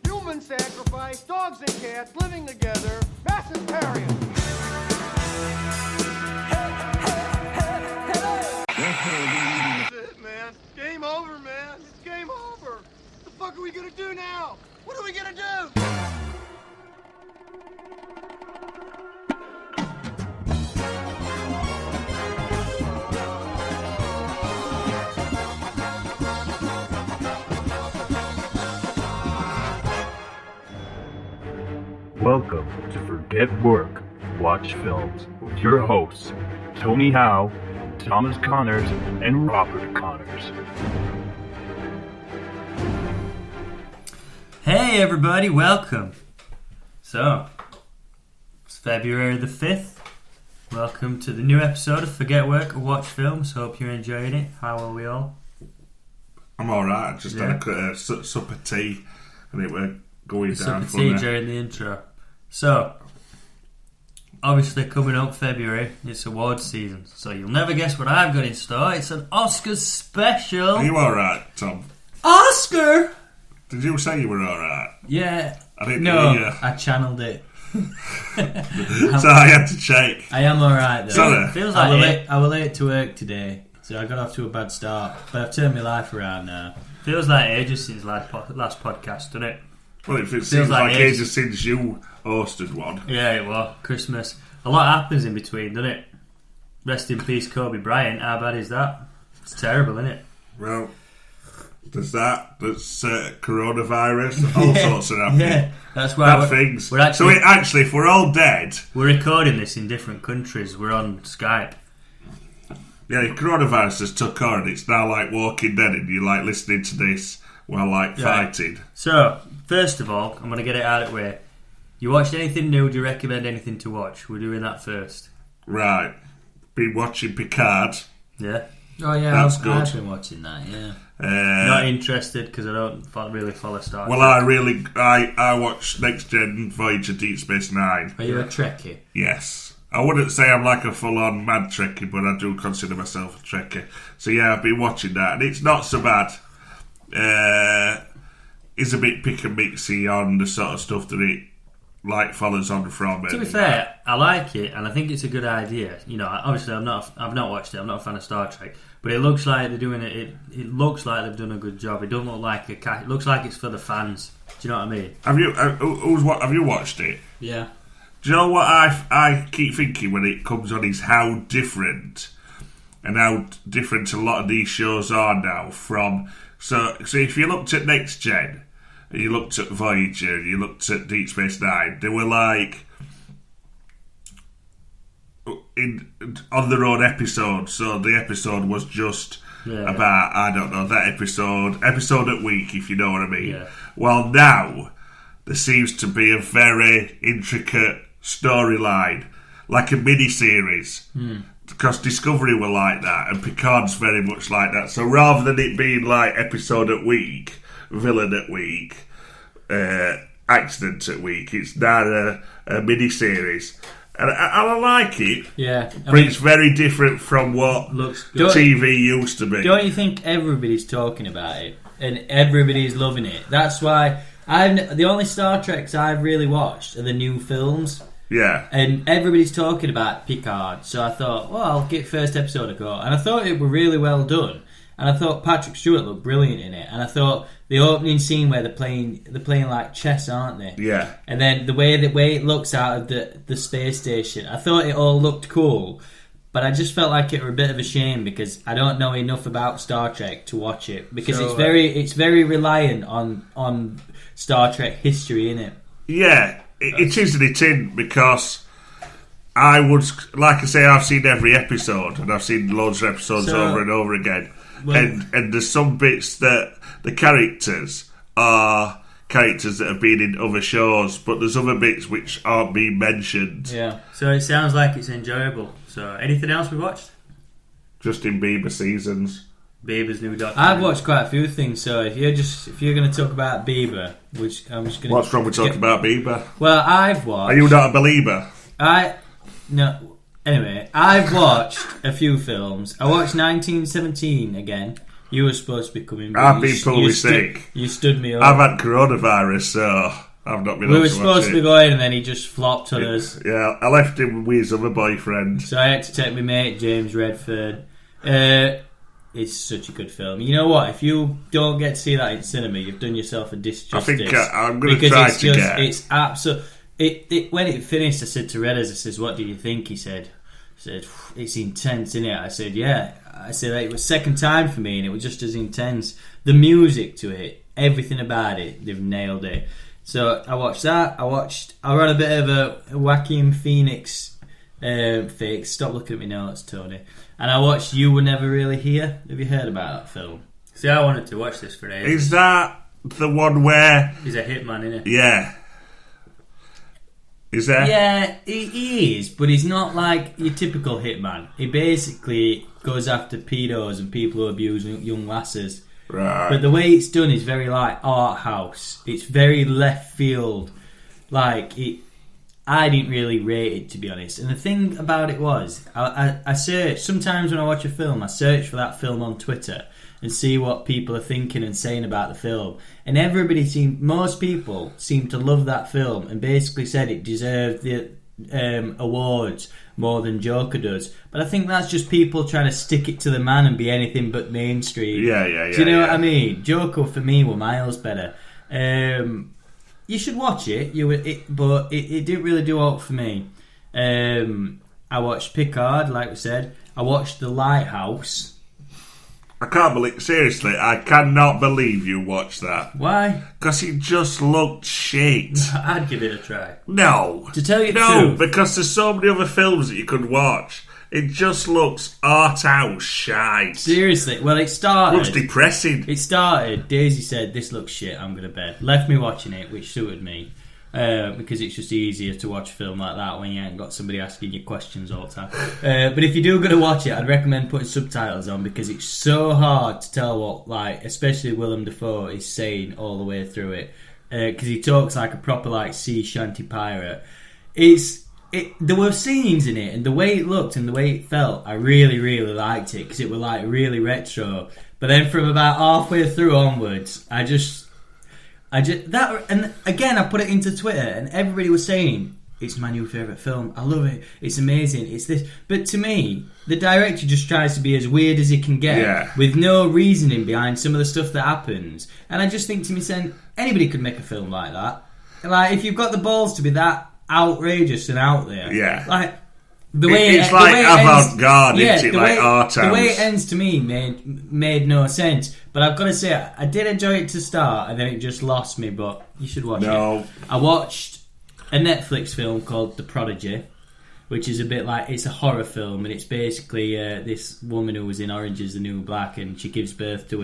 Human sacrifice, dogs and cats living together, mass hysteria. That's it, man. Game over, man. It's game over. What the fuck are we gonna do now? What are we gonna do? Welcome to Forget Work, Watch Films with your hosts, Tony Howe, Thomas Connors, and Robert Connors. Hey everybody, welcome. So, it's February the 5th. Welcome to the new episode of Forget Work, Watch Films. Hope you're enjoying it. How are we all? I'm alright, just had a sup of tea and it were going down Sup of from tea there. during the intro. So, obviously coming up February, it's awards season. So you'll never guess what I've got in store. It's an Oscars special. Are you alright, Tom? Oscar! Did you say you were alright? Yeah. I didn't No, hear you. I channeled it. So I had to check. I am alright though. Sorry. Feels I like was late to work today, so I got off to a bad start. But I've turned my life around now. Feels like ages since last podcast, doesn't it? Well, it seems like like ages. ages since you hosted one. Yeah, it was. Christmas. A lot happens in between, doesn't it? Rest in peace, Kobe Bryant. How bad is that? It's terrible, isn't it? Well, there's that. There's coronavirus. All sorts of happening. Yeah, that's why Bad things. we're actually So actually, if we're all dead, we're recording this in different countries. We're on Skype. yeah, if coronavirus has took on. It's now like Walking Dead, and you're like listening to this while like fighting. So, first of all, I'm going to get it out of the way. You watched anything new? Do you recommend anything to watch? We're doing that first. Right. Been watching Picard. Yeah? Oh yeah, That's I've good. been watching that. Yeah. Not interested because I don't really follow Star Well, Trek. I watched Next Gen, Voyager, Deep Space Nine. Are you a Trekkie? Yes. I wouldn't say I'm like a full-on mad Trekkie, but I do consider myself a Trekkie. So yeah, I've been watching that, and it's not so bad. It's a bit pick and mixy on the sort of stuff that it like follows on from. To be fair, I like it, and I think it's a good idea. You know, obviously, I've not watched it. I'm not a fan of Star Trek, but it looks like they're doing it. It looks like they've done a good job. It doesn't look like it looks like it's for the fans. Do you know what I mean? Have you watched it? Yeah. Do you know what I keep thinking when it comes on is how different a lot of these shows are now from. So if you looked at Next Gen, and you looked at Voyager, and you looked at Deep Space Nine, they were like on their own episode. So the episode was just about, I don't know, that episode at week, if you know what I mean. Yeah. Well, now there seems to be a very intricate storyline, like a mini-series. Because Discovery were like that, and Picard's very much like that. So rather than it being like episode at week, villain at week, accident at week, it's now a mini-series. And I like it, Yeah. but it's very different from what Looks the good. TV used to be. Don't you think everybody's talking about it and everybody's loving it? That's why the only Star Treks I've really watched are the new films. Yeah. And everybody's talking about Picard, so I thought, well, I'll get first episode a go. And I thought it were really well done. And I thought Patrick Stewart looked brilliant in it. And I thought the opening scene where they're playing like chess, aren't they? Yeah. And then the way it looks out of the space station, I thought it all looked cool. But I just felt like it were a bit of a shame because I don't know enough about Star Trek to watch it because So, it's very reliant on Star Trek history, innit? Yeah, it is and it isn't, because I would, like I say, I've seen every episode, and I've seen loads of episodes over and over again. And there's some bits that the characters are characters that have been in other shows, but there's other bits which aren't being mentioned. Yeah. So it sounds like it's enjoyable. So anything else we watched? Justin Bieber seasons. Bieber's new documentary. I've watched quite a few things, so if you're going to talk about Bieber, which I'm just going to... What's wrong with talking about Bieber? Well, I've watched... Are you not a believer? No, Anyway, I've watched a few films. I watched 1917 again. You were supposed to be coming. I've been fully sick. You stood me up. I've had coronavirus, so I've not been able to watch it. We were supposed to be going, and then he just flopped on us. Yeah, I left him with his other boyfriend. So I had to take my mate, James Redford. It's such a good film. You know what? If you don't get to see that in cinema, you've done yourself a disjustice. I think I'm going to try to get... It's absolutely... When it finished, I said to Redders, I said, what do you think? He said, it's intense, isn't it? I said, yeah. I said, it was second time for me, and it was just as intense. The music to it, everything about it, they've nailed it. So I watched that. I ran a bit of a Joaquin Phoenix fix. Stop looking at me notes, Tony. And I watched You Were Never Really Here. Have you heard about that film? See, I wanted to watch this for ages. Is that the one where... He's a hitman, isn't he? Yeah. Is there? Yeah, he is, but he's not like your typical hitman. He basically goes after pedos and people who abuse young lasses. Right. But the way it's done is very like art house. It's very left field. Like it, I didn't really rate it, to be honest. And the thing about it was, I search sometimes when I watch a film, I search for that film on Twitter and see what people are thinking and saying about the film. And most people seem to love that film and basically said it deserved the awards more than Joker does. But I think that's just people trying to stick it to the man and be anything but mainstream. Yeah. Do you know what I mean? Joker for me were miles better. You should watch it. But it didn't really do out for me. I watched Picard, like we said. I watched The Lighthouse. I can't believe... Seriously, I cannot believe you watched that. Why? Because it just looked shit. I'd give it a try. No. To tell you the No, truth. because there's so many other films that you could watch. It just looks art house shite. Seriously. Well, it started... Looks depressing. It started, Daisy said, this looks shit, I'm going to bed. Left me watching it, which suited me. Because it's just easier to watch a film like that when you ain't got somebody asking you questions all the time. But if you do going to watch it, I'd recommend putting subtitles on because it's so hard to tell what, like, especially Willem Dafoe is saying all the way through it. Because he talks like a proper, like, sea shanty pirate. There were scenes in it, and the way it looked and the way it felt, I really, really liked it because it was, like, really retro. But then from about halfway through onwards, and again, I put it into Twitter, and everybody was saying it's my new favourite film. I love it. It's amazing. It's this. But to me, the director just tries to be as weird as he can get, with no reasoning behind some of the stuff that happens. And I just think to myself, anybody could make a film like that. Like if you've got the balls to be that outrageous and out there, like. The way it's like avant-garde, isn't it? Like art house. The way it ends to me made no sense. But I've got to say, I did enjoy it to start, and then it just lost me. But you should watch it. I watched a Netflix film called The Prodigy, which is a bit like, it's a horror film, and it's basically this woman who was in Orange is the New Black, and she gives birth to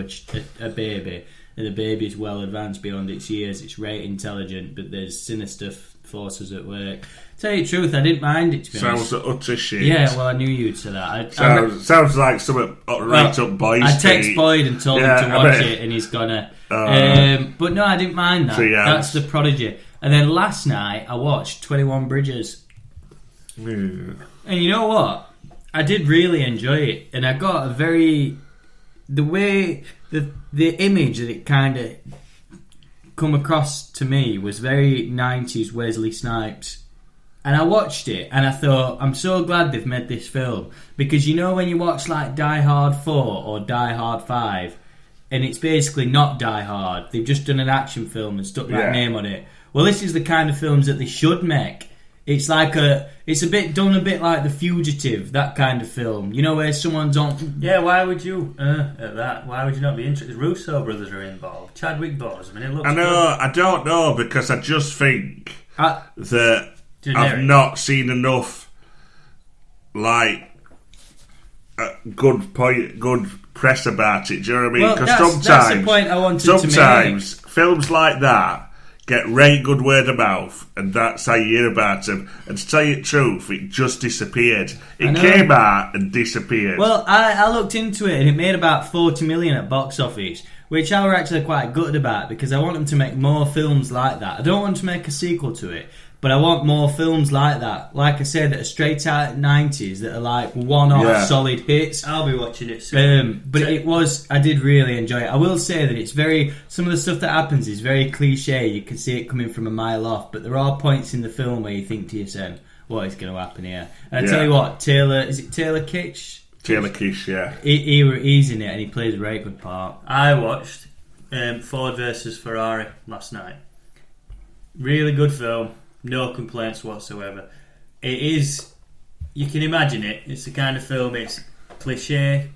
a baby, and the baby is well advanced beyond its years. It's very intelligent, but there's sinister forces at work. Tell you the truth, I didn't mind it, to be honest. Sounds utter shit. Yeah, well, I knew you'd say that. Sounds like something right up boys' I text Boyd and told him to watch it, and he's gonna. But no, I didn't mind that. That's The Prodigy. And then last night, I watched 21 Bridges. And you know what? I did really enjoy it, and I got a very... The way... The image that it kind of come across to me was very 90s Wesley Snipes. And I watched it and I thought, I'm so glad they've made this film. Because you know when you watch like Die Hard 4 or Die Hard 5, and it's basically not Die Hard, they've just done an action film and stuck that name on it. Well, this is the kind of films that they should make. It's like it's a bit like The Fugitive, that kind of film. You know, where someone's on... Yeah, why would you at that? Why would you not be interested? Russo brothers are involved. Chadwick Boseman, it looks... I know, good. I don't know, because I just think that I've not seen enough, like, good press about it. Do you know what I mean? Because that's the point I wanted to make. Sometimes films like that get very good word of mouth, and that's how you hear about them. And to tell you the truth, it just disappeared. It came out and disappeared. Well, I looked into it, and it made about 40 million at box office, which I were actually quite gutted about, because I want them to make more films like that. I don't want to make a sequel to it, But I want more films like that. Like I said, that are straight out of the 90s, that are like one-off solid hits. I'll be watching it soon. But I did really enjoy it. I will say that it's some of the stuff that happens is very cliche. You can see it coming from a mile off, but there are points in the film where you think to yourself, what is going to happen here? And I tell you what, Taylor Kitsch? Taylor Kitsch, yeah. He's in it and he plays a very good part. I watched Ford versus Ferrari last night. Really good film. No complaints whatsoever. It is, you can imagine it. It's the kind of film, it's cliche.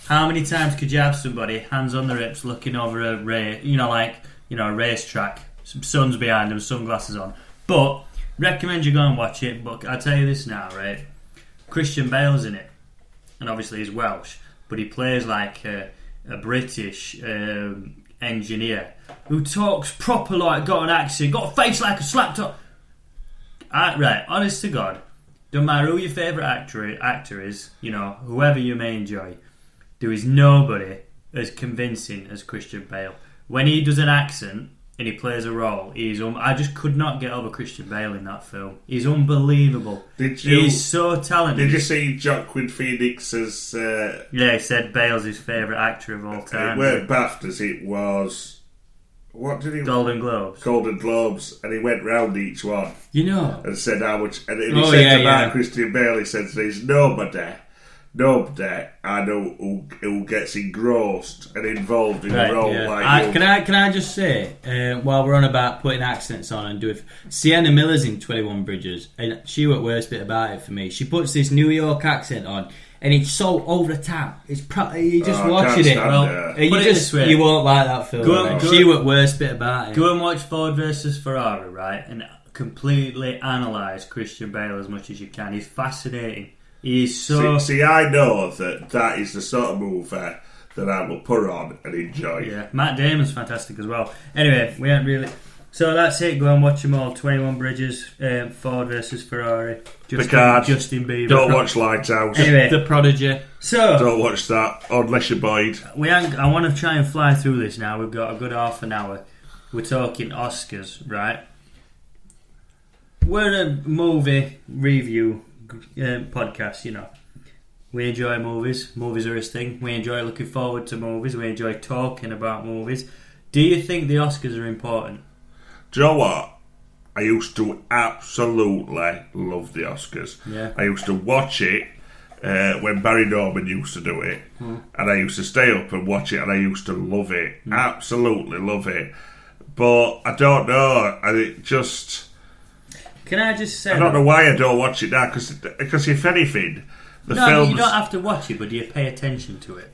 How many times could you have somebody hands on the hips looking over a a racetrack, some sun's behind them, sunglasses on? But recommend you go and watch it. But I'll tell you this now, right? Christian Bale's in it, and obviously he's Welsh, but he plays like a British engineer who talks proper, like got an accent, got a face like a slap top. Right, honest to God, don't matter who your favourite actor is, whoever you may enjoy, there is nobody as convincing as Christian Bale. When he does an accent and he plays a role, I just could not get over Christian Bale in that film. He's unbelievable. He's so talented. Did you see Joaquin Phoenix's... he said Bale's his favourite actor of all time. It weren't BAFTAs, it was... What did he... Golden Globes. Golden Globes. And he went round each one. And said how much... And he said about Christian Bale, he said there's nobody I know who gets engrossed and involved in a role like you. Can I just say, while we're on about putting accents on and do it, Sienna Miller's in 21 Bridges, and she was the worst bit about it for me. She puts this New York accent on, and it's so over the top. It's you just watching it. You won't like that film. She was the worst bit about it. Go and watch Ford versus Ferrari, right, and completely analyse Christian Bale as much as you can. He's fascinating. He's so... See, I know that is the sort of movie that I will put on and enjoy. Yeah, Matt Damon's fantastic as well. Anyway, we aren't really... So that's it. Go and watch them all. 21 Bridges, Ford versus Ferrari. Justin Bieber. Don't watch Lighthouse. Anyway, The Prodigy. So don't watch that unless you're Boyd. I want to try and fly through this now. We've got a good half an hour. We're talking Oscars, right? We're a movie review podcast, we enjoy movies are his thing, we enjoy looking forward to movies, we enjoy talking about movies. Do you think the Oscars are important? Do you know what? I used to absolutely love the Oscars. I used to watch it when Barry Norman used to do it, and I used to stay up and watch it, and I used to love it, absolutely love it. But I don't know, and it just... Can I just say... I don't know why I don't watch it now, because if anything, the films... you don't have to watch it, but do you pay attention to it?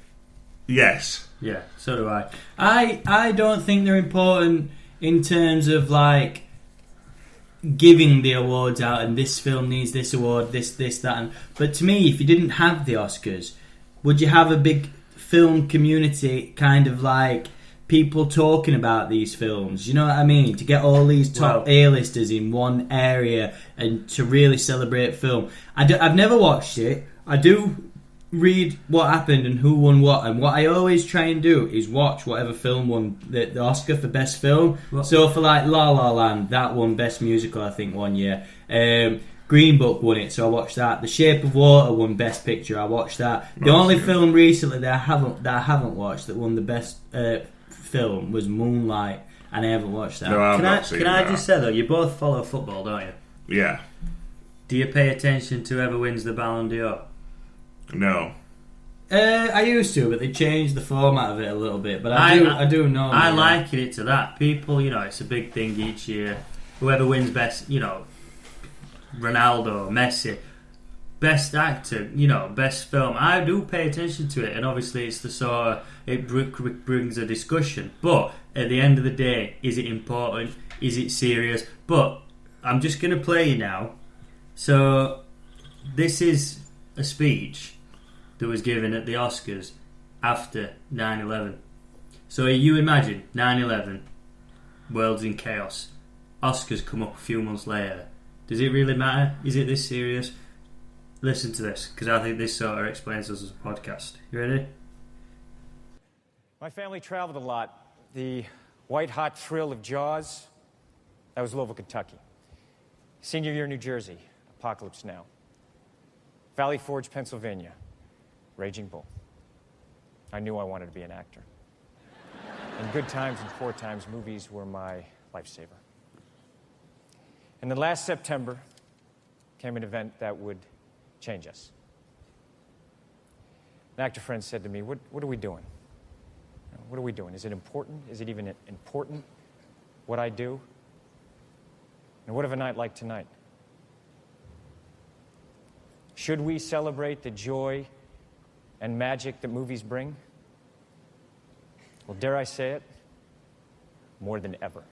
Yes. Yeah, so do I. I don't think they're important in terms of, like, giving the awards out, and this film needs this award, this, that, but to me, if you didn't have the Oscars, would you have a big film community, kind of like... people talking about these films, you know what I mean? To get all these top A-listers in one area and to really celebrate film. I've never watched it. I do read what happened and who won what, and what I always try and do is watch whatever film won the Oscar for Best Film. What? So for like La La Land, that won Best Musical, I think, one year. Green Book won it, so I watched that. The Shape of Water won Best Picture, I watched that. The only film recently that I haven't watched that won the Best film was Moonlight, and I haven't watched that. No, can I just say though, you both follow football, don't you? Yeah. Do you pay attention to whoever wins the Ballon d'Or? No. I used to, but they changed the format of it a little bit. But I do know. I liken it to that. People, it's a big thing each year. Whoever wins best, Ronaldo, Messi, best actor, best film. I do pay attention to it, and obviously it's the sort of, it brings a discussion. But at the end of the day, is it important? Is it serious? But I'm just going to play you now. So this is a speech that was given at the Oscars after 9/11. So you imagine 9/11, world's in chaos. Oscars come up a few months later. Does it really matter? Is it this serious? Listen to this, because I think this sort of explains us as a podcast. You ready? My family traveled a lot. The white-hot thrill of Jaws, That was Louisville, Kentucky. Senior year, New Jersey. Apocalypse Now. Valley Forge, Pennsylvania. Raging Bull. I knew I wanted to be an actor. In good times and poor times, movies were my lifesaver. And then last September came an event that would change us. An actor friend said to me, what are we doing? What are we doing? Is it important? Is it even important what I do? And what of a night like tonight? Should we celebrate the joy and magic that movies bring? Well, dare I say it, more than ever.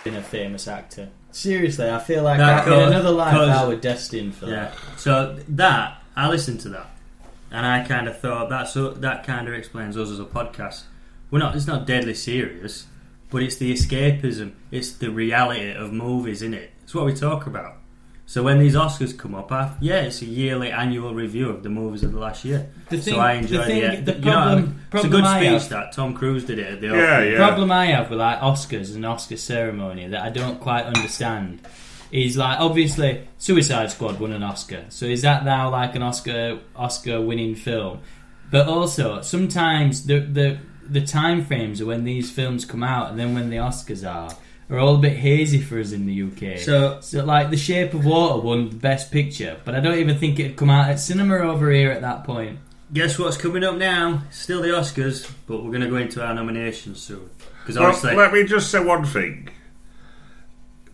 Been a famous actor. Seriously, I feel like That in goes- another life goes- I was destined for Yeah. that. So that I listened to that, and I kind of thought that kind of explains us as a podcast. It's not deadly serious, but it's the escapism. It's the reality of movies, isn't it? It's what we talk about. So when these Oscars come up, it's a yearly annual review of the movies of the last year. So I enjoy the it's a problem good I speech have- that Tom Cruise did it at the Yeah, opening. yeah. The problem I have with like Oscars and Oscar ceremony that I don't quite understand is like obviously Suicide Squad won an Oscar, so is that now like an Oscar winning film? But also sometimes the time frames of when these films come out and then when the Oscars are all a bit hazy for us in the UK. So like The Shape of Water won the Best Picture, but I don't even think it'd come out at cinema over here at that point. guess what's coming up now? Still the Oscars, but we're going to go into our nominations soon. Because Well, obviously, let me just say one thing.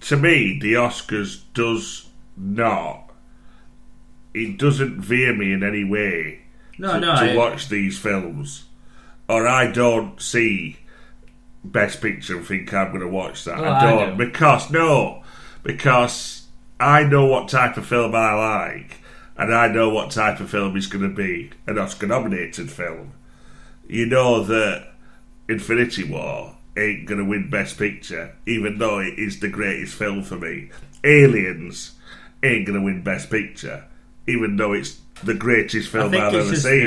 To me, the Oscars it doesn't veer me in any way to watch these films. Or I don't see Best Picture and think I'm going to watch that. Oh, I I don't. do. Because I know what type of film I like, and I know what type of film is going to be an Oscar-nominated film. You know that Infinity War ain't going to win Best Picture, even though it is the greatest film for me. Aliens ain't going to win Best Picture, even though it's the greatest film I've ever seen.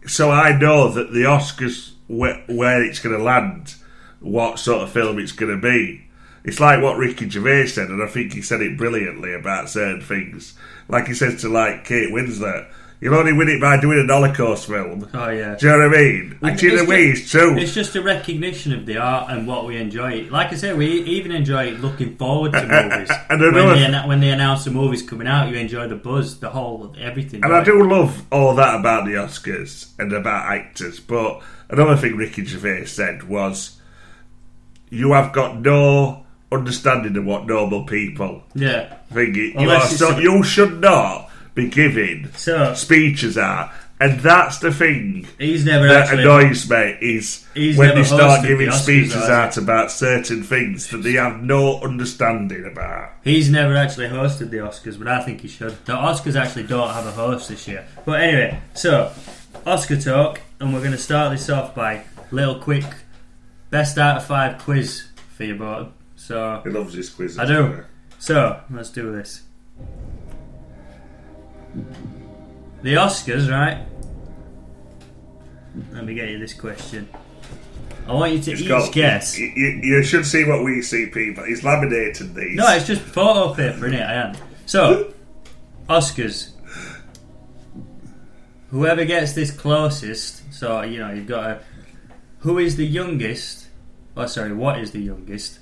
So I know that the Oscars, where it's going to land, what sort of film it's going to be. It's like what Ricky Gervais said, and I think he said it brilliantly about certain things. Like he says to like Kate Winslet, you'll only win it by doing an Holocaust film. Oh yeah. Do you know what I mean? Which in a way is true. It's just a recognition of the art and what we enjoy. Like I said, we even enjoy looking forward to movies. And when they announce the movie's coming out, you enjoy the buzz, the whole everything. And I do love all that about the Oscars and about actors, but another thing Ricky Gervais said was, you have got no understanding of what normal people think. You should not be giving speeches out. And that's the thing that annoys me, is when they start giving speeches out about certain things that they have no understanding about. He's never actually hosted the Oscars, but I think he should. The Oscars actually don't have a host this year. But anyway, so Oscar talk, and we're going to start this off by a little quick best out of 5 quiz for you both. So He loves his quizzes. I do. So let's do this. The Oscars, right? Let me get you this question. I want you to each guess. You should see what we see, people. He's laminated these. No, it's just photo paper, innit? I am. So, Oscars. Whoever gets this closest, so, you've got a... Who is the youngest... what is the youngest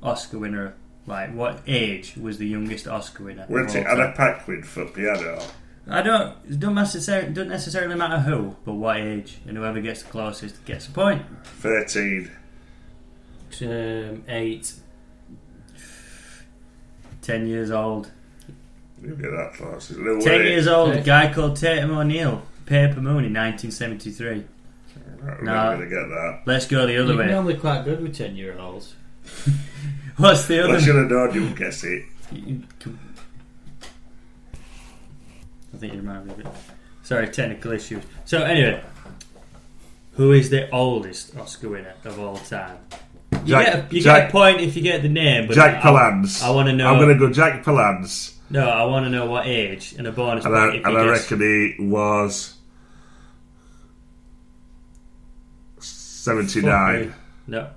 Oscar winner? Like, what age was the youngest Oscar winner? Weren't it Anna Paquin for piano? It doesn't necessarily matter who, but what age, and whoever gets the closest gets a point. 13. 8. 10 years old. You get that close. No 10 way. years old, a guy called Tatum O'Neill, Paper Moon in 1973. I'm not going to get that. Let's go the other You're way. normally quite good with 10-year-olds. What's the I other? should have known you would guess it. I think you remind me of it. Sorry, technical issues. So anyway, who is the oldest Oscar winner of all time? You get a point if you get the name. But Jack Palance. I want to know. I'm going to go Jack Palance. No, I want to know what age and a bonus And point if I you guess. reckon he was 79. No.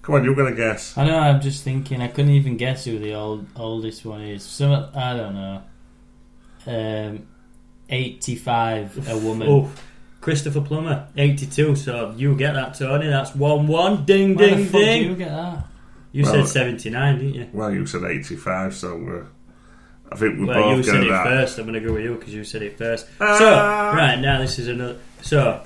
Come on, you're going to guess. I know. I'm just thinking. I couldn't even guess who the oldest one is. Some I don't know. 85. A woman. Oh, Christopher Plummer, 82. So you get that, Tony. That's 1-1. Ding, Why the ding, fuck ding. do you get that? You Well, said 79, didn't you? Well, you said 85, so I think we Well, you both said get it that. first. I'm going to go with you because you said it first. Ah. So, right, now this is another. So,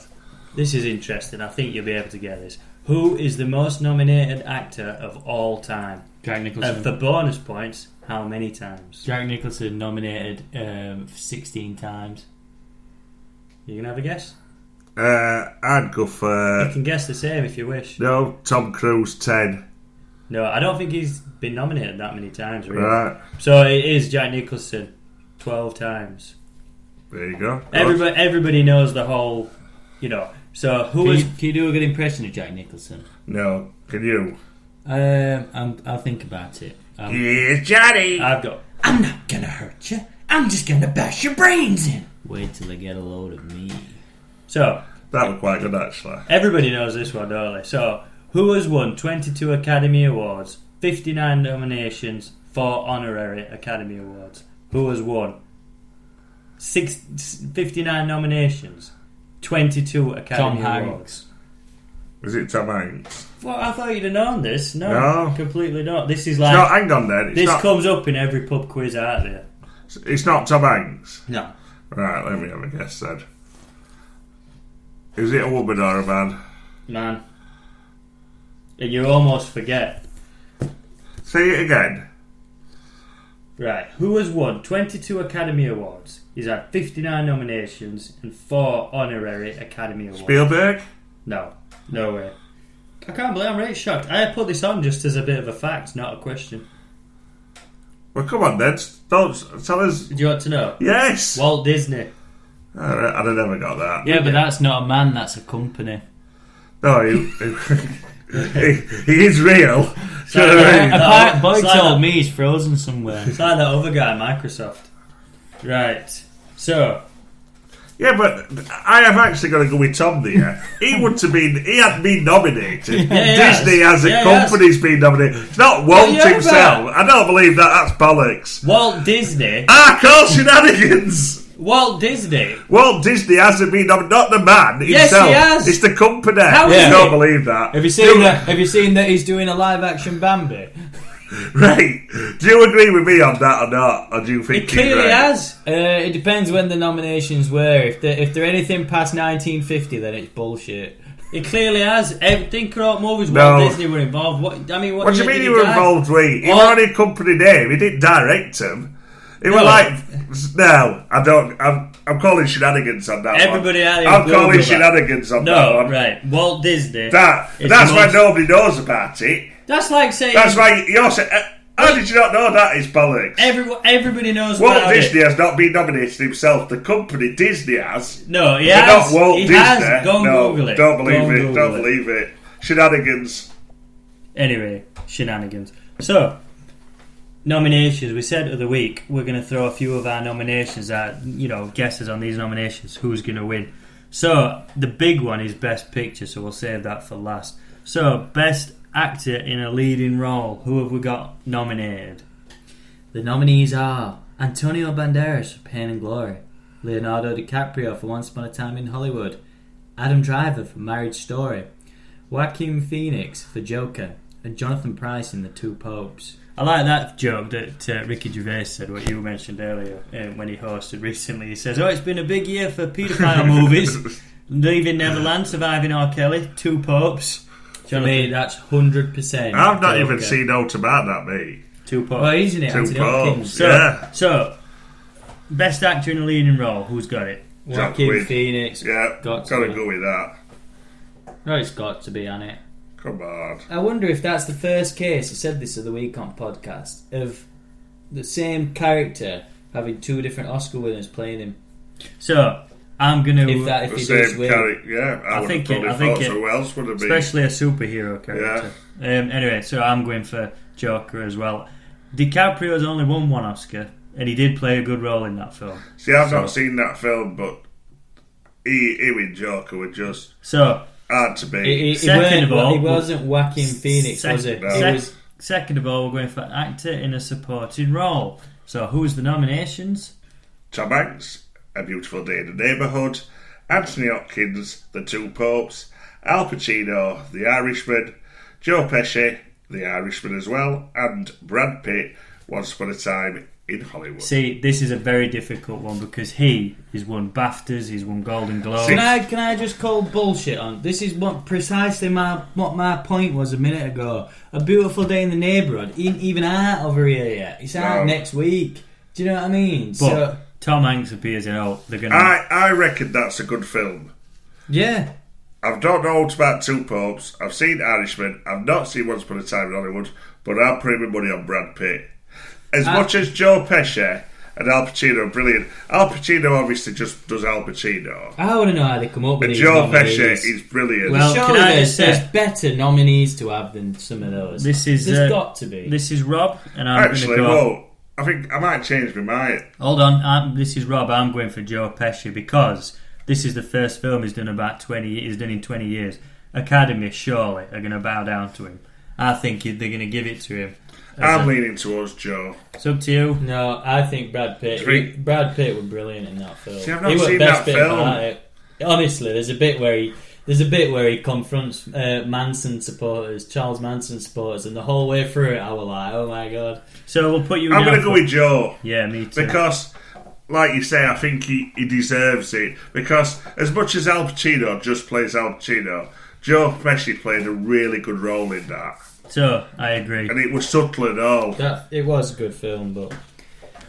this is interesting. I think you'll be able to get this. Who is the most nominated actor of all time? Jack Nicholson. For bonus points, how many times? Jack Nicholson nominated 16 times. You can have a guess. I'd go You for can guess the same if you wish. no Tom Cruise 10. No, I don't think he's been nominated that many times, really. Right, So it is Jack Nicholson, 12 times. there you go. Everybody knows the whole, So who Can was? you do a good impression of Jack Nicholson? No, can you? I'll think about it. Here's Johnny. I've got. I'm not gonna hurt you. I'm just gonna bash your brains in. Wait till they get a load of me. So That was quite good, actually. everybody knows this one, don't they? So who has won 22 Academy Awards, 59 nominations, 4 honorary Academy Awards? Who has won 59 nominations, 22 Academy Tom Awards? Hanks. Was it Tom Hanks? Well, I thought you'd have known this. No. Completely not. This is No, like hang on then. this comes up in every pub quiz out there. It's not Tom Hanks. No, Right, let me have a guess then. Is it a woman or a man? man. You almost forget. Say it again. Right, who has won 22 Academy Awards? He's had 59 nominations and 4 honorary Academy Awards. Spielberg? No way. I can't believe I'm really shocked. I put this on just as a bit of a fact, not a question. Well, come on then. Don't tell us. Do you want to know? Yes! Walt Disney. I'd have never got that. Yeah, but that's not a man. That's a company. No, he is real. So, A boy it's like told that- me he's frozen somewhere. It's like that other guy, Microsoft. Right. So, Yeah, but I have actually got to go with Tom there. He hadn't been nominated. he has. Disney as a Yeah, he has. company's been nominated. It's not Walt Yeah, himself. but- I don't believe that. That's bollocks. Walt Disney. Call shenanigans. Walt Disney. Walt Disney hasn't been nominated. Not the man Yes, himself. he has. It's the company. How I is don't it? believe that. Have you seen that? Have you seen that he's doing a live action Bambi? Right. Do you agree with me on that or not? Or do you think It clearly right? has. It depends when the nominations were. If they're anything past 1950, then it's bullshit. It clearly has. Think about movies No. Walt Disney were involved. What do you What do you year mean did he were die? involved with? He Oh. was on a company name. He didn't direct them. He No. were like, no, I don't. I'm calling shenanigans on that Everybody one. out there I'm Google calling that. shenanigans on that No, one. right. Walt Disney. That's is why the most- nobody knows about it. That's like saying. That's why you're saying. How did you not know that is bollocks? Everybody knows Walt about Disney it. has not been nominated himself. The company Disney has. No, he But has. not Walt he Disney. has. Go and no, Google it. Don't Go believe and it. Google Don't believe it. Shenanigans. Anyway, shenanigans. So, nominations. We said of the week we're going to throw a few of our nominations out. Guesses on these nominations. Who's going to win? So the big one is Best Picture. So we'll save that for last. So Best Actor in a Leading Role. Who have we got nominated? The nominees are Antonio Banderas for Pain and Glory, Leonardo DiCaprio for Once Upon a Time in Hollywood, Adam Driver for Marriage Story, Joaquin Phoenix for Joker, and Jonathan Pryce in The Two Popes. I like that joke that Ricky Gervais said, what you mentioned earlier when he hosted recently. He says, it's been a big year for paedophile movies. Leaving Neverland, Surviving R. Kelly, Two Popes. For me, that's 100%. I've not Joker. even seen out about that, mate. Two Popes. Well, he's in it, Two Anthony Popes. Hopkins. So, Best Actor in a Leading Role, who's got it? Joaquin Quinn. Phoenix. Yeah, Got gotta to. go with that. No, it's got to be on it. Come on. I wonder if that's the first case, I said this the other week on podcast, of the same character having two different Oscar winners playing him. So, I'm going to... If The he does same win. character. Yeah, I would think have it- I probably think thought it- so. Who else would it be? Especially a superhero character. Anyway, so I'm going for Joker as well. DiCaprio's only won one Oscar, and he did play a good role in that film. See, I've not seen that film, but he with Joker were just... So, hard to beat. It wasn't Joaquin Phoenix, was it? No. Second of all, we're going for actor in a supporting role. So who's the nominations? Tom Hanks, A Beautiful Day in the Neighbourhood, Anthony Hopkins, The Two Popes, Al Pacino, The Irishman, Joe Pesci, The Irishman as well, and Brad Pitt, Once Upon a Time in Hollywood. See, this is a very difficult one because he's won BAFTAs, he's won Golden Globes. Can I just call bullshit on? This is what precisely my point was a minute ago. A Beautiful Day in the Neighbourhood. Even out over here yet. It's out next week. Do you know what I mean? But Tom Hanks appears in they're gonna. I reckon that's a good film. Yeah. I don't know about Two Popes. I've seen Irishman. I've not seen Once Upon a Time in Hollywood, but I'll put my money on Brad Pitt. As much as Joe Pesci and Al Pacino are brilliant, Al Pacino obviously just does Al Pacino. I want to know how they come up with And these Joe nominees. Pesci is brilliant. Well, Can surely I there's say- better nominees to have than some of those. There's got to be. This is Rob, and I'm Actually, going to go. well, I think I might change my mind. Hold on, this is Rob. I'm going for Joe Pesci because this is the first film he's done He's done in 20 years. Academy surely are going to bow down to him. I think they're going to give it to him. I'm leaning towards Joe. It's up to you. No, I think Brad Pitt. Brad Pitt was brilliant in that film. See, I've not He was seen best that bit film. about it. Honestly, there's a bit where he confronts Manson supporters, Charles Manson supporters, and the whole way through it, I was like, "Oh my god!" So we'll put you. I'm down going to go for- with Joe. Yeah, me too. Because, like you say, I think he deserves it. Because as much as Al Pacino just plays Al Pacino, Joe Pesci played a really good role in that. So I agree. And it was subtle and all. It was a good film, but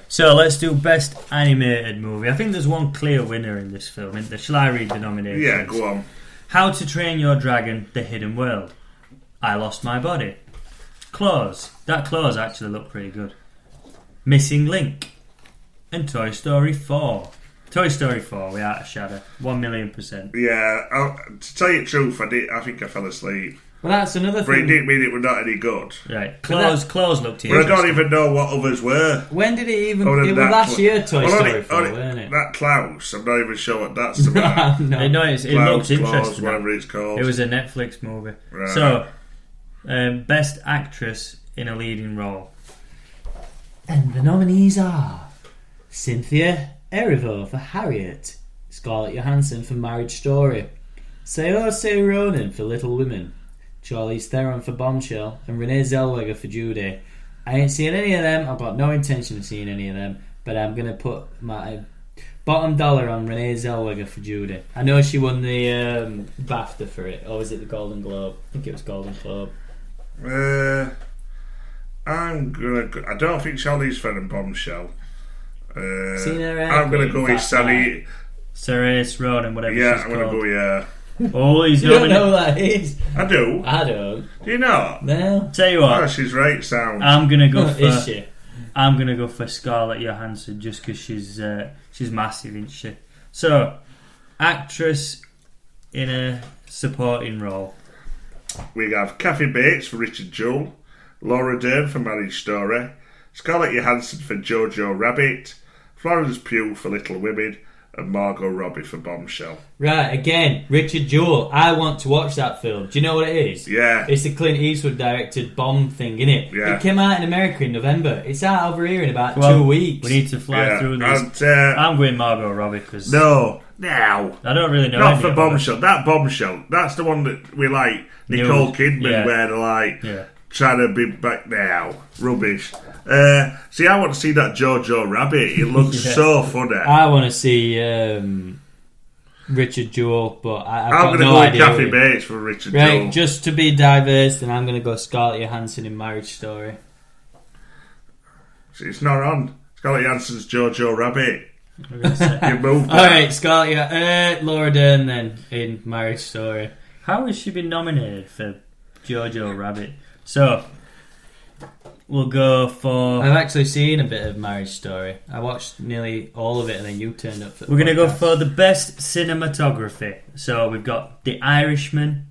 So let's do best animated movie. I think there's one clear winner in this film. Isn't there? Shall I read the nominations? Yeah, go on. How to Train Your Dragon: The Hidden World. I Lost My Body. Claws. That Claws actually looked pretty good. Missing Link. And Toy Story 4. Toy Story 4, without a shadow. 1,000,000%. Yeah, to tell you the truth, I think I fell asleep. well, that's another But it thing. didn't mean it was not any good. Right. Claws looked But I interesting. don't even know what others were. When did it even? Other than It was that last Cla- year, Toy Well, Story 4, wasn't it? That Klaus, I'm not even sure what that's about. No. No, it Klaus, looked Claus, interesting. whatever it's called. It was a Netflix movie. Right. So, best actress in a leading role. And the nominees are Cynthia Erivo for Harriet, Scarlett Johansson for Marriage Story, Saoirse Ronan for Little Women, Charlize Theron for Bombshell, and Renee Zellweger for Judy. I ain't seen any of them. I've got no intention of seeing any of them, but I'm going to put my bottom dollar on Renee Zellweger for Judy. I know she won the BAFTA for it, or was it the Golden Globe? I think it was Golden Globe. I don't think Charlize Theron Bombshell. Seen her I'm going to in go with Fast Sally. Saoirse Ronan, whatever Yeah, she's I'm going to called. go, yeah. Oh, he's You don't know nominated. who that is? I do. I don't. Do you not? No. Tell you Oh, what, she's right, sound. I'm gonna go Is for. she? I'm gonna go for Scarlett Johansson just because she's massive, isn't she? So, actress in a supporting role. We have Kathy Bates for Richard Jewell, Laura Dern for Marriage Story, Scarlett Johansson for Jojo Rabbit, Florence Pugh for Little Women, and Margot Robbie for Bombshell. Right, again, Richard Jewell. I want to watch that film. Do you know what it is? Yeah. It's the Clint Eastwood directed bomb thing, innit? Yeah. It came out in America in November. It's out over here in about Well, 2 weeks. We need to fly Yeah, through this. and, I'm going Margot Robbie because no, now. I don't really know. Not any for of them. Bombshell. That Bombshell. That's the one that we like. Nicole Nude. Kidman, Yeah. where they're like Yeah. trying to be back now. Rubbish. See, I want to see that Jojo Rabbit. It looks Yeah. so funny. I want to see Richard Jewell, but I've I'm got going to no go with idea. Kathy who- Bates for Richard Right, Jewell. just to be diverse, then I'm going to go Scarlett Johansson in Marriage Story. See, it's not on. Scarlett Johansson's Jojo Rabbit. I'm gonna say- You moved All that. right, Scarlett, Laura Dern then in Marriage Story. How has she been nominated for Jojo Rabbit? So we'll go for. I've actually seen a bit of Marriage Story. I watched nearly all of it, and then you turned up for the We're going to go podcast. for the best cinematography. So we've got The Irishman,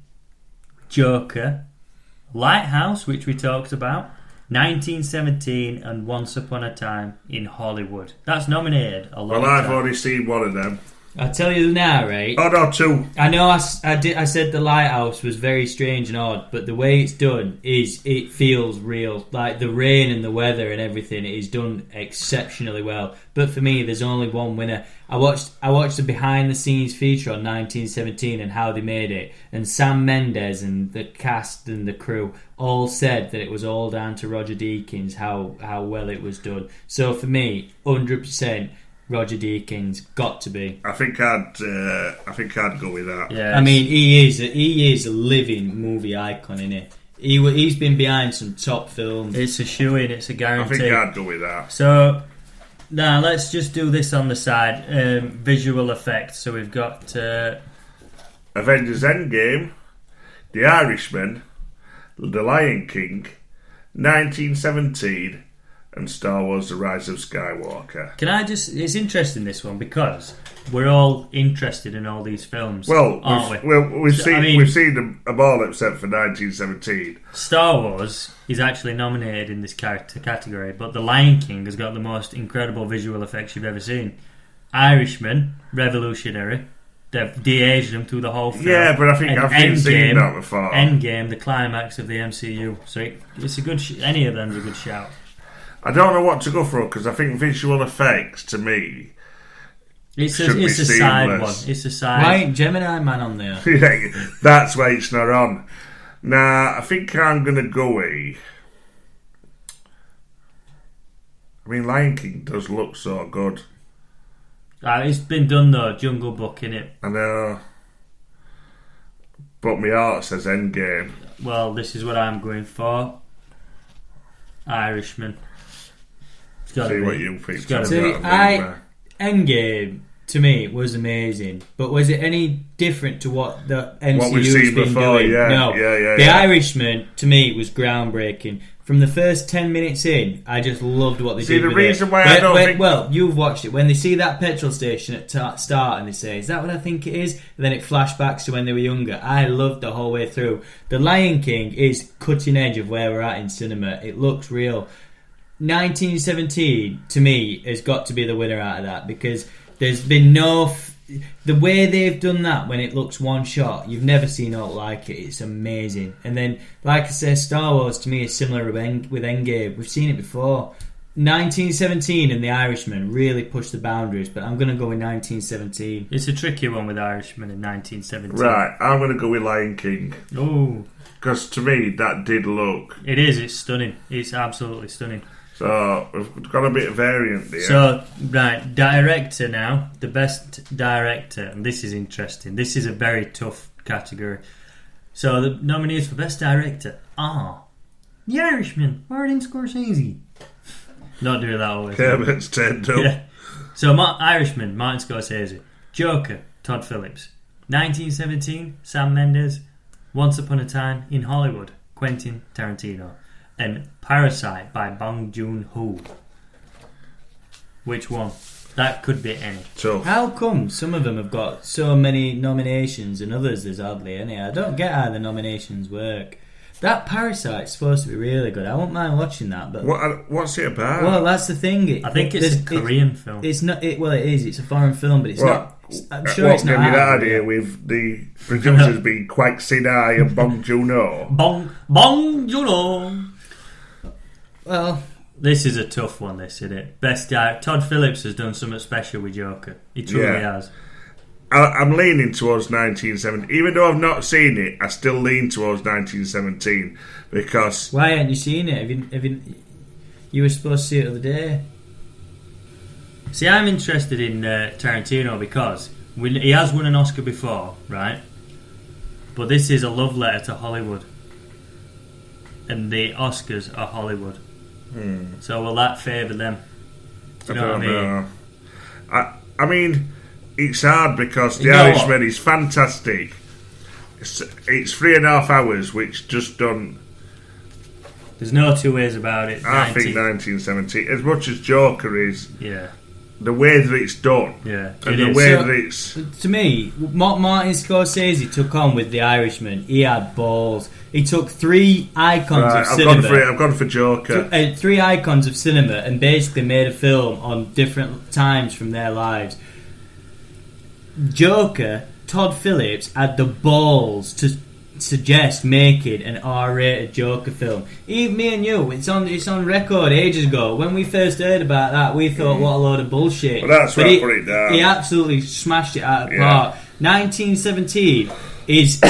Joker, Lighthouse, which we talked about, 1917, and Once Upon a Time in Hollywood. That's nominated a lot Well, of I've times. already seen one of them. I'll tell you now, right? Oh no, 2. I know I said The Lighthouse was very strange and odd, but the way it's done is it feels real. Like the rain and the weather and everything is done exceptionally well. But for me, there's only one winner. I watched the behind the scenes feature on 1917 and how they made it, and Sam Mendes and the cast and the crew all said that it was all down to Roger Deakins how well it was done. So for me, 100%. Roger Deakins got to be. I think I'd go with that. Yeah, I mean, he is a living movie icon, isn't he? He's been behind some top films. it's a shoe-in. It's a I guarantee. think I'd go with that. So now let's just do this on the side. Visual effects. So we've got Avengers Endgame, The Irishman, The Lion King, 1917, and Star Wars The Rise of Skywalker. it's interesting, this one, because we're all interested in all these films, Well, aren't we? we've So, seen I mean- we've seen them all except for 1917. Star Wars is actually nominated in this category, but The Lion King has got the most incredible visual effects you've ever seen. Irishman, revolutionary. They've de-aged them through the whole film. Yeah, but I think And I've seen that before. Endgame, the climax of the MCU. So it's a good. Any of them's a good shout. I don't know what to go for because I think visual effects to me. It's Should be a side one. seamless. It's a side. Why ain't Gemini Man on there? That's why it's not on. Nah, I think I'm gonna go with. I mean, Lion King does look so good. It's been done though. Jungle Book, innit? I know, but my heart says Endgame. Well, this is what I'm going for. Irishman. It's gotta See be. what you think. It's gotta It's be. See, gotta be, Endgame to me was amazing, but was it any different to what the MCU's we've seen been before, doing? yeah, No. yeah. The Irishman to me was groundbreaking. From the first 10 minutes in, I just loved what they See, did the with reason it. why I don't think- Well, you've watched it. When they see that petrol station at start and they say, is that what I think it is? And then it flashbacks to when they were younger. I loved the whole way through. The Lion King is cutting edge of where we're at in cinema. It looks real. 1917 to me has got to be the winner out of that because there's been the way they've done that when it looks one shot, you've never seen aught like it. It's amazing. And then, like I say, Star Wars to me is similar with Endgame. We've seen it before. 1917 and The Irishman really pushed the boundaries, but I'm going to go with 1917. It's a tricky one with Irishman in 1917. Right, I'm going to go with Lion King Oh, because to me that did look. it is. It's stunning. It's absolutely stunning. So we've got a bit of variant there. So, right, director now. The best director, and this is interesting. This is a very tough category. So the nominees for best director are The Irishman, Martin Scorsese. Not doing that always. Kermit's turned up. Yeah. So Irishman, Martin Scorsese. Joker, Todd Phillips. 1917, Sam Mendes. Once Upon a Time in Hollywood, Quentin Tarantino. And Parasite by Bong Joon-ho. Which one? That could be any. Tough. How come some of them have got so many nominations and others there's hardly any? I don't get how the nominations work. That Parasite's supposed to be really good. I won't mind watching that, but What's it about? well, that's the thing. I think it's a Korean film. It's not. Well, it is. It's a foreign film, but it's Well, not. I'm sure what it's not. gave you that out of idea it. with the producers being Kwak Sinai and Bong Joon-ho? Bong Joon-ho. Well, This is a tough one, this, isn't it? Best director. Todd Phillips has done something special with Joker. He truly Yeah. has. I'm leaning towards 1917. Even though I've not seen it, I still lean towards 1917 because why haven't you seen it? You were supposed to see it the other day. See, I'm interested in Tarantino because he has won an Oscar before, right? But this is a love letter to Hollywood. And the Oscars are Hollywood. So will that favour them? Do you know what I mean? know. I mean, it's hard because The You know Irishman is fantastic. It's 3.5 hours, which just don't. There's no two ways about it. I think 1917, as much as Joker is, Yeah, the way that it's done, yeah. and It the is. way So- that it's. To me, what Martin Scorsese took on with The Irishman, he had balls. He took three icons Right, of I've cinema. gone for Joker. Three icons of cinema and basically made a film on different times from their lives. Joker, Todd Phillips had the balls to suggest making an R-rated Joker film. Even me and you, it's on record ages ago. When we first heard about that, we thought, what a load of bullshit. Well, that's where I put it down. He absolutely smashed it out of the park. 1917 is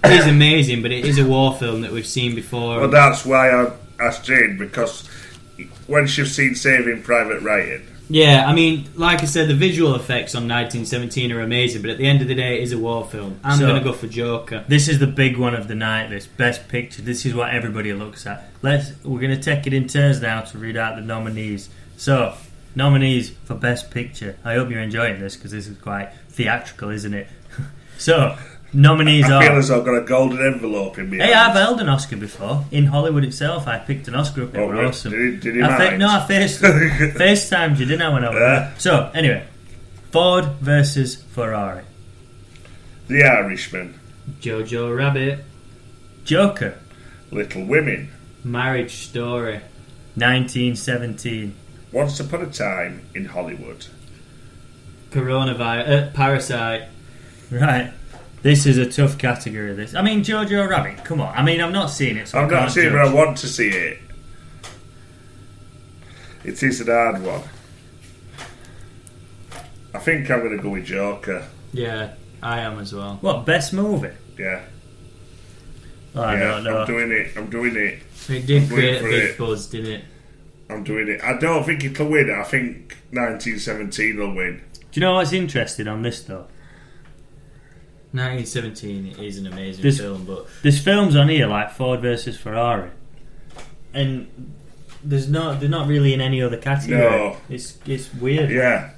amazing, but it is a war film that we've seen before. Well, that's why I asked Jane, because when she's seen Saving Private Ryan... Yeah, I mean, like I said, the visual effects on 1917 are amazing, but at the end of the day, it is a war film. I'm going to go for Joker. This is the big one of the night, this Best Picture. This is what everybody looks at. We're going to take it in turns now to read out the nominees. So, nominees for Best Picture. I hope you're enjoying this, because this is quite theatrical, isn't it? So, nominees are... I feel as though I've got a golden envelope in me. Hey, I've held an Oscar before. In Hollywood itself, I picked an Oscar up. It was awesome. Did you mind? No, I FaceTimed you, didn't I, when I was there? So, anyway. Ford versus Ferrari. The Irishman. Jojo Rabbit. Joker. Little Women. Marriage Story. 1917. Once Upon a Time in Hollywood. Coronavirus. Parasite. Right. This is a tough category, this. I mean, Jojo Rabbit, come on. I mean, I'm not seeing it, so I'm not seeing it, but I want to see it. It is an hard one. I think I'm going to go with Joker. Yeah, I am as well. What, best movie? Yeah. Oh, I don't know. I'm doing it. It did create a big buzz, didn't it? I'm doing it. I don't think it'll win. I think 1917 will win. Do you know what's interesting on this, though? 1917 is an amazing film, but there's films on here like Ford versus Ferrari, and they're not really in any other category. No, it's weird. Yeah,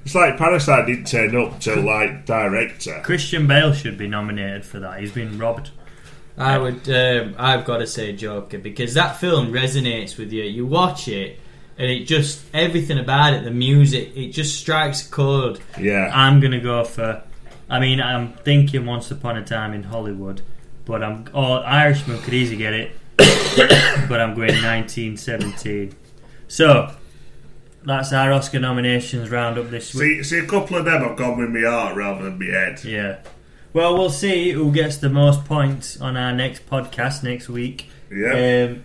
it's like Parasite didn't turn up to like director. Christian Bale should be nominated for that. He's been robbed. I've got to say Joker, because that film resonates with you. You watch it, and it just everything about it, the music, it just strikes a chord. Yeah, I'm gonna go for. I mean, I'm thinking Once Upon a Time in Hollywood, but Irishman could easily get it, but I'm going 1917. So, that's our Oscar nominations round up this week. See, a couple of them have gone with my heart rather than my head. Yeah. Well, we'll see who gets the most points on our next podcast next week. Yeah.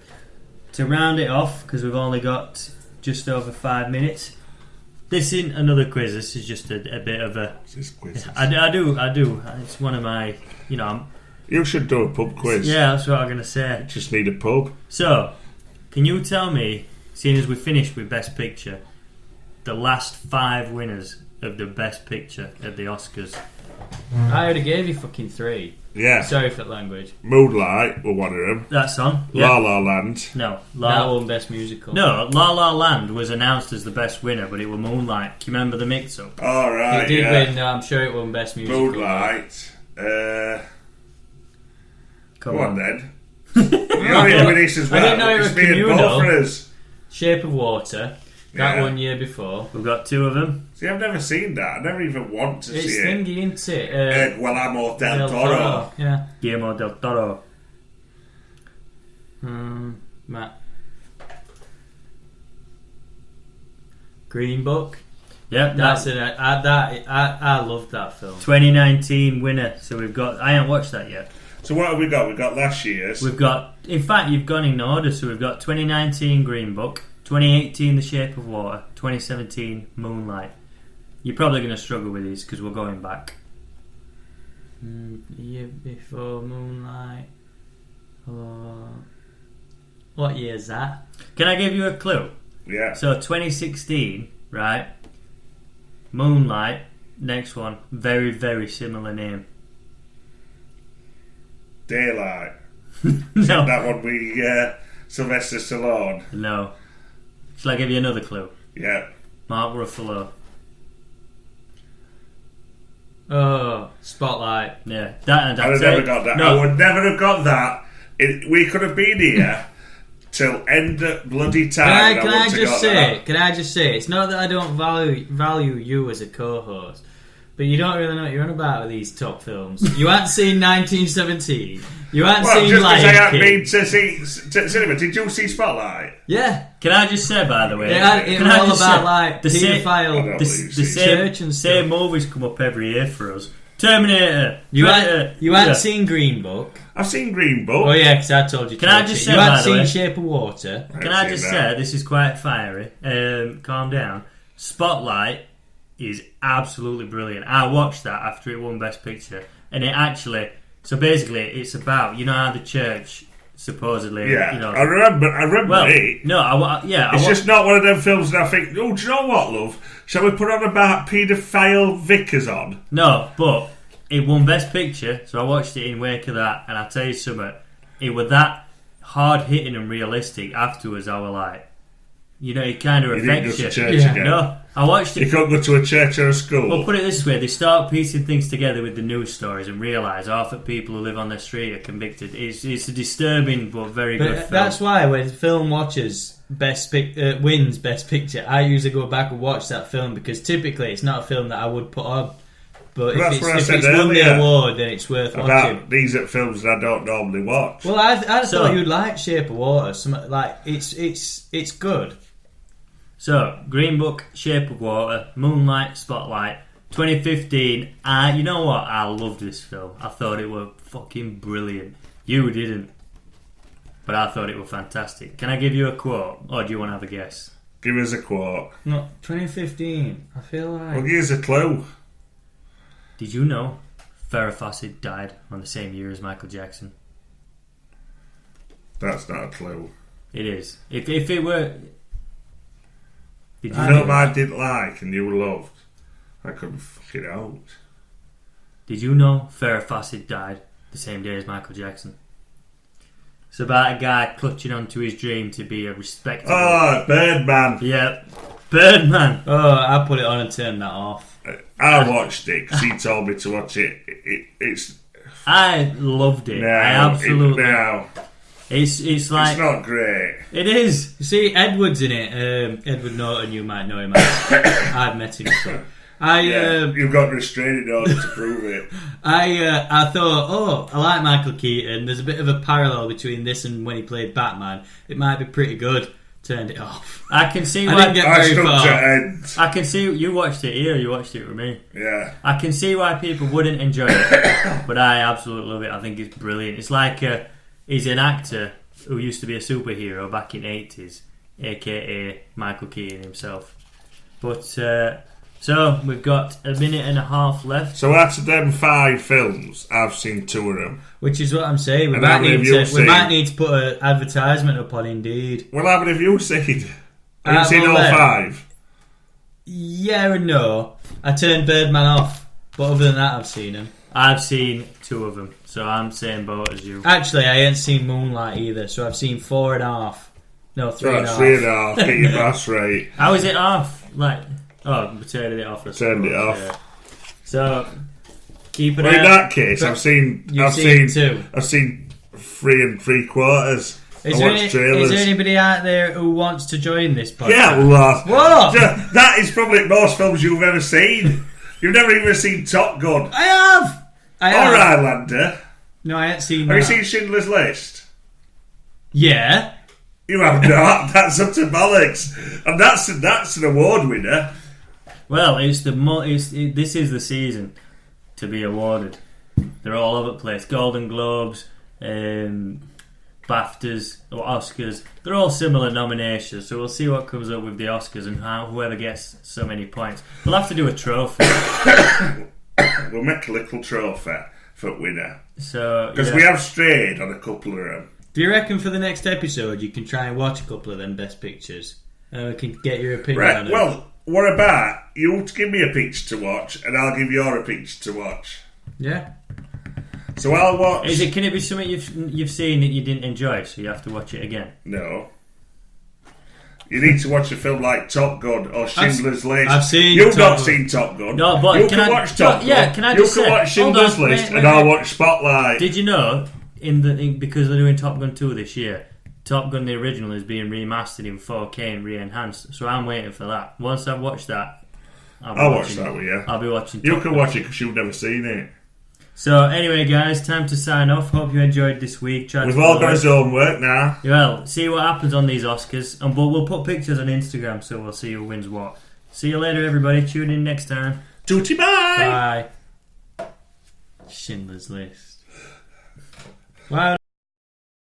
To round it off, because we've only got just over 5 minutes. This isn't another quiz. This is just a bit of a. I do. It's one of my. You should do a pub quiz. Yeah, that's what I'm going to say. Just need a pub. So, can you tell me, seeing as we finished with Best Picture, the last 5 winners of the Best Picture at the Oscars? I already gave you fucking 3. Yeah. Sorry for the language. Moonlight were one of them. That's on. La La Land. No. That won Best Musical. No, La La Land was announced as the best winner, but it was Moonlight. Do you remember the mix-up? All right. It did win. No, I'm sure it won Best Musical. Moonlight. Come on then. I didn't know it was Communal. Shape of Water. That one year before. We've got 2 of them. See, I've never seen that. I never even want to see it. It's thingy, isn't it? Guillermo del Toro. Yeah. Guillermo del Toro. Matt. Green Book. Yep, that's it. I loved that film. 2019 winner. So we've got. I haven't watched that yet. So what have we got? We've got last year's. We've got. In fact, you've gone in order. So we've got 2019 Green Book, 2018 The Shape of Water, 2017 Moonlight. You're probably going to struggle with these because we're going back. Year before Moonlight. What year is that? Can I give you a clue? Yeah. So 2016, right? Moonlight. Next one, very very similar name. Daylight. No. That one with Sylvester Stallone. No. Shall I give you another clue? Yeah. Mark Ruffalo. Oh, Spotlight. Yeah. I'd have never got that. No. I would never have got that. We could have been here till end of bloody time. Can I just say, it's not that I don't value you as a co-host, But you don't really know what you're on about with these top films. You haven't seen 1917. You haven't Well, seen just because I Lion haven't King. been to see cinema, did you see Spotlight? Yeah. Can I just say, by the way, It can was I all just about say, like the same- paedophile. the Church and same stuff. movies come up every year for us. Terminator. You Predator. hadn't Yeah. seen Green Book. I've seen Green Book. Oh yeah, because I told you. Can to I watch just it. say, you by hadn't the seen way- Shape of Water? Can I just say, this is quite fiery. Calm down. Spotlight is absolutely brilliant. I watched that after it won Best Picture, and it actually. So basically, it's about, you know how the church supposedly. Yeah, You know, I remember well, it. no, It's just not one of them films that I think, oh, do you know what, love? Shall we put on about paedophile vicars on? No, but it won Best Picture, so I watched it in wake of that, and I tell you something, it was that hard hitting and realistic. Afterwards, I was like, you know, it kind of You didn't go affects to you. church Yeah. again. No, I watched You it. can't go to a church or a school. Well, put it this way: they start piecing things together with the news stories and realise half the people who live on the street are convicted. It's a disturbing but very good But film. that's why when film watches wins Best Picture, I usually go back and watch that film because typically it's not a film that I would put on. But Well, that's if what I it's said won the earlier award, then it's worth watching. about these are films that I don't normally watch. Well, I So- thought you'd like Shape of Water. Like it's good. So, Green Book, Shape of Water, Moonlight, Spotlight, 2015. You know what? I loved this film. I thought it was fucking brilliant. You didn't, but I thought it was fantastic. Can I give you a quote, or do you want to have a guess? Give us a quote. No, 2015. I feel like Well, give us a clue. Did you know Farrah Fawcett died on the same year as Michael Jackson? That's not a clue. It is. If it were... Did you A know? film I didn't like and you loved. I couldn't fuck it out. Did you know Farrah Fawcett died the same day as Michael Jackson? It's about a guy clutching onto his dream to be a respectable... Oh, Birdman. Yeah, Birdman. oh, I put it on and turned that off. I watched it because he told me to watch it. It's I loved it. no, I absolutely. no, It's like it's not great. it is. You see, Edward's in it. Edward Norton, you might know him as. I've met him. So. You've got restraining order to prove it. I thought, oh, I like Michael Keaton. There's a bit of a parallel between this and when he played Batman. It might be pretty good. Turned it off. I can see I why. didn't get I very stuck far. to end. I can see you watched it here. You watched it with me. Yeah. I can see why people wouldn't enjoy it, but I absolutely love it. I think it's brilliant. It's like he's an actor who used to be a superhero back in the 80s, aka Michael Keaton himself. But so we've got a minute and a half left. So out of them 5 films, I've seen 2 of them. Which is what I'm saying. We And how might many need have you to. We seen? might need to put an advertisement up on Indeed. Well, how many have you seen? Have you seen well, all 5? Yeah and no. I turned Birdman off, but other than that, I've seen him. I've seen 2 of them, so I'm same boat as you. Actually, I ain't seen Moonlight either, so I've seen 4.5. No, 3.5. That's 3.5. Get your maths right. How is it off? Like, oh, we turned it off. Turned it off. Yeah. So keep it Well, in out. that case, But I've seen you've seen 2. I've seen 3 3/4. Is I there, watched trailers. is there anybody out there who wants to join this podcast? Yeah, lad. What? Yeah, that is probably most films you've ever seen. You've never even seen Top Gun. I have. Or Highlander. No, I ain't seen Have you that. seen Schindler's List? Yeah. You have not. That's up to bollocks. And that's an award winner. Well, this is the season to be awarded. They're all over the place. Golden Globes, BAFTAs or Oscars. They're all similar nominations. So we'll see what comes up with the Oscars and whoever gets so many points. We'll have to do a trophy. We'll make a little trophy for winner. So Because we have strayed on a couple of them. Do you reckon for the next episode you can try and watch a couple of them best pictures? We can get your opinion on Right, it. well, what about you give me a picture to watch and I'll give you a picture to watch. Yeah. So I'll watch... Can it be something you've seen that you didn't enjoy, so you have to watch it again? No. You need to watch a film like Top Gun or Schindler's List. I've seen You've Top not Gun. seen Top Gun. No, but you can can I- watch Top Gun. yeah, can I you just can say- watch hold Schindler's on, List wait, and I'll watch Spotlight. Did you know because they're doing Top Gun 2 this year, Top Gun the original is being remastered in 4K and re-enhanced, so I'm waiting for that. Once I've watched that, I'll watch that with you. I'll be watching. You can watch it because you've never seen it. So anyway, guys, time to sign off. Hope you enjoyed this week. We've all got his homework now. Well, see what happens on these Oscars, and we'll put pictures on Instagram, so we'll see who wins what. See you later, everybody. Tune in next time. Tootie bye. Bye. Schindler's List. Wow.